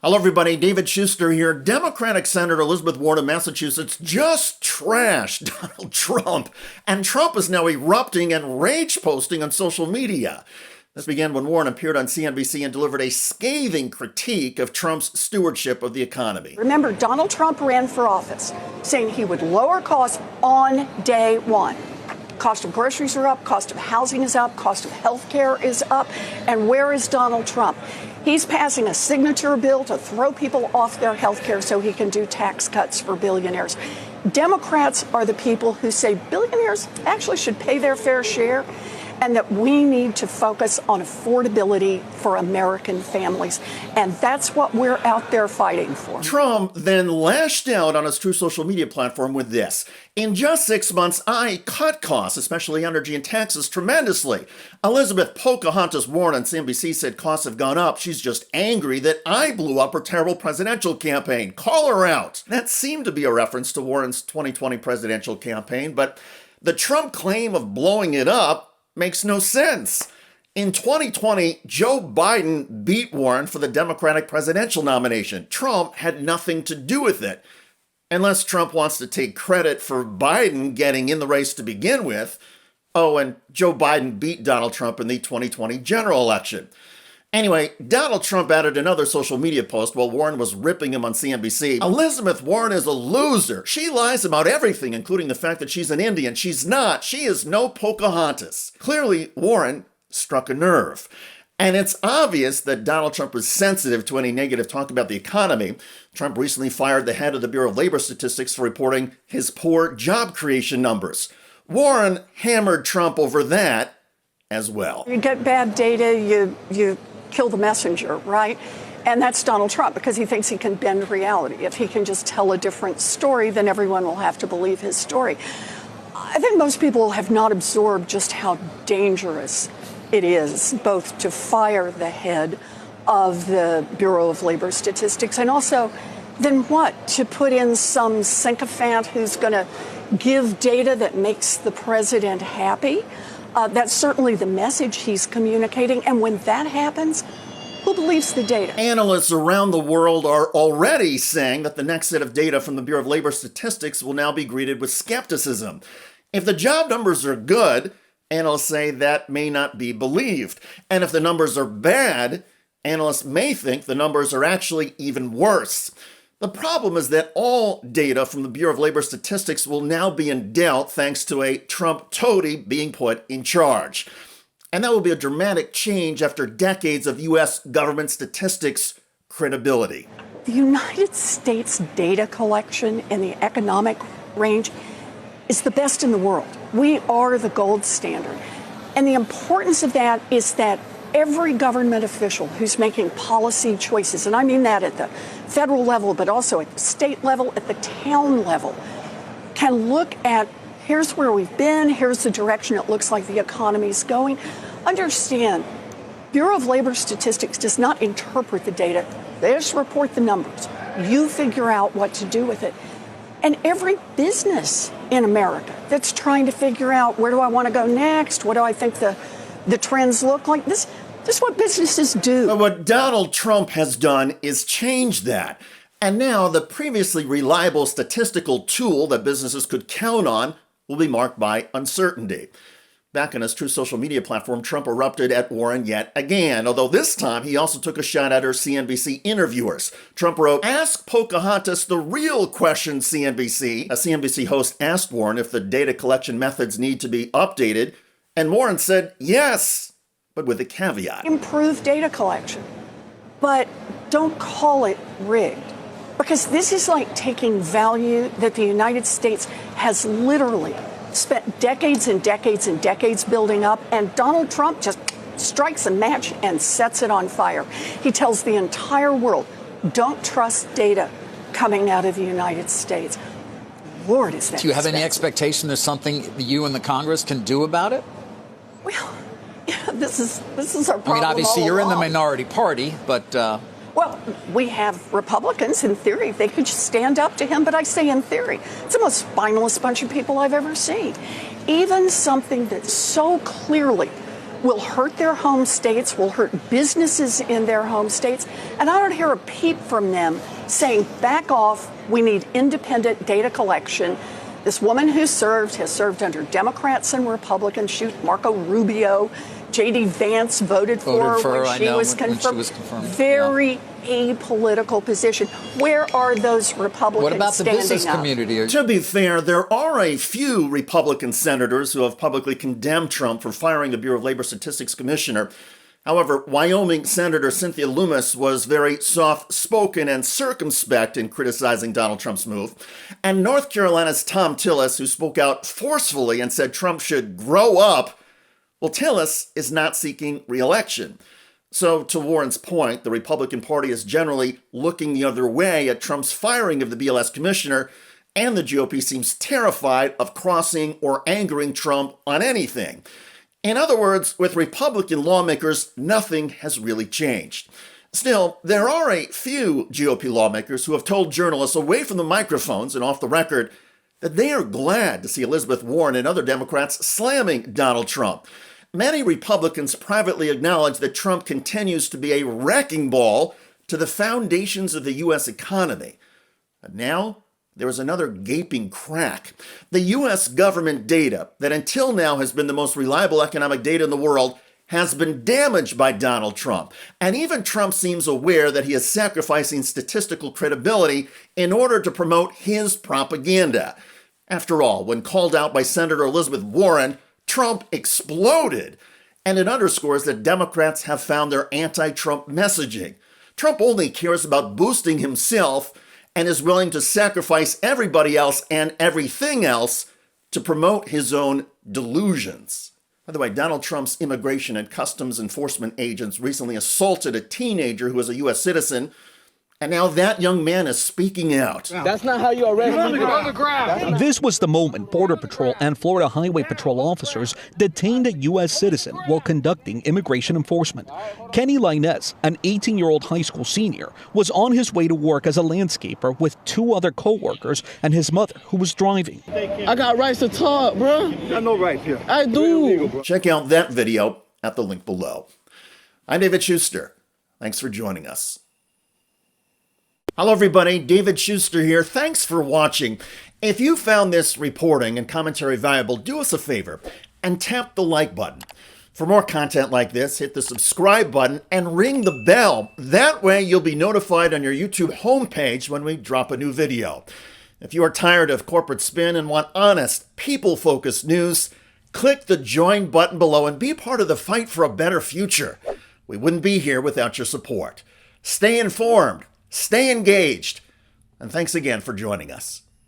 Hello, everybody. David Shuster here. Democratic Senator Elizabeth Warren of Massachusetts just trashed Donald Trump, and Trump is now erupting and rage posting on social media. This began when Warren appeared on CNBC and delivered a scathing critique of Trump's stewardship of the economy. Remember, Donald Trump ran for office saying he would lower costs on day one. Cost of groceries are up, cost of housing is up, cost of health care is up. And where is Donald Trump? He's passing a signature bill to throw people off their health care so he can do tax cuts for billionaires. Democrats are the people who say billionaires actually should pay their fair share and that we need to focus on affordability for American families. And that's what we're out there fighting for. Trump then lashed out on his true social media platform with this. In just 6 months, I cut costs, especially energy and taxes, tremendously. Elizabeth Pocahontas Warren on CNBC said costs have gone up. She's just angry that I blew up her terrible presidential campaign. Call her out. That seemed to be a reference to Warren's 2020 presidential campaign, but the Trump claim of blowing it up makes no sense. In 2020, Joe Biden beat Warren for the Democratic presidential nomination. Trump had nothing to do with it. Unless Trump wants to take credit for Biden getting in the race to begin with. Oh, and Joe Biden beat Donald Trump in the 2020 general election. Anyway, Donald Trump added another social media post while Warren was ripping him on CNBC. Elizabeth Warren is a loser. She lies about everything, including the fact that she's an Indian. She's not. She is no Pocahontas. Clearly, Warren struck a nerve. And it's obvious that Donald Trump is sensitive to any negative talk about the economy. Trump recently fired the head of the Bureau of Labor Statistics for reporting his poor job creation numbers. Warren hammered Trump over that as well. You get bad data, you kill the messenger, right? And that's Donald Trump because he thinks he can bend reality. If he can just tell a different story, then everyone will have to believe his story. I think most people have not absorbed just how dangerous it is both to fire the head of the Bureau of Labor Statistics and also then what? To put in some sycophant who's going to give data that makes the president happy? That's certainly the message he's communicating. And when that happens, who believes the data? Analysts around the world are already saying that the next set of data from the Bureau of Labor Statistics will now be greeted with skepticism. If the job numbers are good, analysts say that may not be believed. And if the numbers are bad, analysts may think the numbers are actually even worse. The problem is that all data from the Bureau of Labor Statistics will now be in doubt thanks to a Trump toady being put in charge. And that will be a dramatic change after decades of U.S. government statistics credibility. The United States data collection in the economic range is the best in the world. We are the gold standard. And the importance of that is that every government official who's making policy choices, and I mean that at the federal level, but also at the state level, at the town level, can look at here's where we've been, here's the direction it looks like the economy's going. Understand, Bureau of Labor Statistics does not interpret the data. They just report the numbers. You figure out what to do with it. And every business in America that's trying to figure out where do I want to go next, what do I think the trends look like. This is what businesses do. But what Donald Trump has done is change that. And now the previously reliable statistical tool that businesses could count on will be marked by uncertainty. Back on his true social media platform, Trump erupted at Warren yet again, although this time he also took a shot at her CNBC interviewers. Trump wrote, "Ask Pocahontas the real question, CNBC." A CNBC host asked Warren if the data collection methods need to be updated, and Warren said yes, but with a caveat. Improve data collection, but don't call it rigged. Because this is like taking value that the United States has literally spent decades and decades and decades building up, and Donald Trump just strikes a match and sets it on fire. He tells the entire world, don't trust data coming out of the United States. Lord, is that Do you have any expensive. expectation there's something you and the Congress can do about it? Well, this is our problem. I mean, obviously, all you're in the along. minority party, but Well, we have Republicans, in theory, they could just stand up to him, but I say in theory. It's the most spineless bunch of people I've ever seen. Even something that so clearly will hurt their home states, will hurt businesses in their home states. And I don't hear a peep from them saying, back off, we need independent data collection. This woman who has served under Democrats and Republicans, shoot, Marco Rubio, J.D. Vance voted for her when she was confirmed. Very apolitical position. Where are those Republicans? What about the business up? community? To be fair, there are a few Republican senators who have publicly condemned Trump for firing the Bureau of Labor Statistics commissioner. However, Wyoming Senator Cynthia Lummis was very soft-spoken and circumspect in criticizing Donald Trump's move. And North Carolina's Tom Tillis, who spoke out forcefully and said Trump should grow up, well, Tillis is not seeking re-election. So, to Warren's point, the Republican Party is generally looking the other way at Trump's firing of the BLS commissioner, and the GOP seems terrified of crossing or angering Trump on anything. In other words, with Republican lawmakers, nothing has really changed. Still, there are a few GOP lawmakers who have told journalists away from the microphones and off the record that they are glad to see Elizabeth Warren and other Democrats slamming Donald Trump. Many Republicans privately acknowledge that Trump continues to be a wrecking ball to the foundations of the U.S. economy. But now, there is another gaping crack. The U.S. government data, that until now has been the most reliable economic data in the world, has been damaged by Donald Trump. And even Trump seems aware that he is sacrificing statistical credibility in order to promote his propaganda. After all, when called out by Senator Elizabeth Warren, Trump exploded. And it underscores that Democrats have found their anti-Trump messaging. Trump only cares about boosting himself and is willing to sacrifice everybody else and everything else to promote his own delusions. By the way, Donald Trump's immigration and customs enforcement agents recently assaulted a teenager who was a U.S. citizen, and now that young man is speaking out. That's not how you arrest people. On the ground. This was the moment Border Patrol and Florida Highway Patrol officers detained a U.S. citizen while conducting immigration enforcement. Kenny Linez, an 18-year-old high school senior, was on his way to work as a landscaper with two other co-workers and his mother, who was driving. I got rights to talk, bro. You got no right here. I do. Check out that video at the link below. I'm David Shuster. Thanks for joining us. Hello everybody, David Shuster here. Thanks for watching. If you found this reporting and commentary valuable, do us a favor and tap the like button. For more content like this, hit the subscribe button and ring the bell. That way you'll be notified on your YouTube homepage when we drop a new video. If you are tired of corporate spin and want honest, people-focused news, click the join button below and be part of the fight for a better future. We wouldn't be here without your support. Stay informed. Stay engaged, and thanks again for joining us.